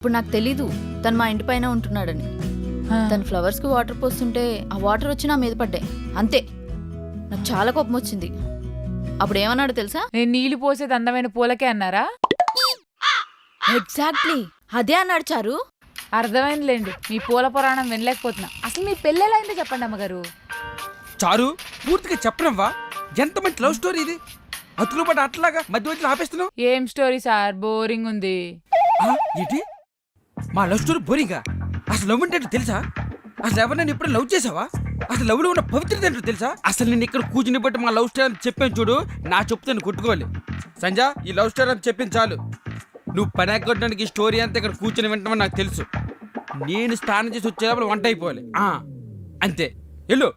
ఇప్పుడు నాకు తెలీదు తను మా ఇంటి పైన ఉంటున్నాడని. తను ఫ్లవర్స్కి వాటర్ పోస్తుంటే ఆ వాటర్ వచ్చి నా మీద పడ్డాయి అంతే. నాకు చాలా కోపం వచ్చింది. అప్పుడు ఏమన్నాడు తెలుసా? నేను నీళ్లు పోసేది అందమైన పూలకే అన్నారా? ఎగ్జాక్ట్లీ అదే అన్నాడు చారు. అర్థమైందిలేండి, మీ పూల పురాణం వినలేకపోతున్నా. అసలు మీ పెళ్ళెలా అయిందో చెప్పండి అమ్మగారు. చారు పూర్తిగా చెప్పనవ్వా, ఎంత మంచి లవ్ స్టోరీ ఇది. అతులు పడి అట్లాగా మధ్య మధ్యలో ఆపేస్తున్నావు. ఏం స్టోరీ సార్, బోరింగ్ ఉంది. ఏంటి మా లవ్ స్టోరీ బోరింగా? అసలు లవ్ అంటే తెలుసా? అసలు ఎవరినైనా ఇప్పుడు లవ్ చేసావా? అసలు లవ్ లో ఉన్న పవిత్రత ఏంటో తెలుసా? అసలు నేను ఇక్కడ కూర్చుని బట్టి మా లవ్ స్టోరీ అని చెప్పాను చూడు, నా చెప్తాను కొట్టుకోవాలి. సంజా, ఈ లవ్ స్టోరీ అని చెప్పింది చాలు. నువ్వు పని ఎక్కడానికి స్టోరీ అంతా ఇక్కడ కూర్చొని వింటామని నాకు తెలుసు. నేను స్నానం చేసి వచ్చేటప్పుడు వంట అయిపోవాలి అంతే. వెళ్ళు.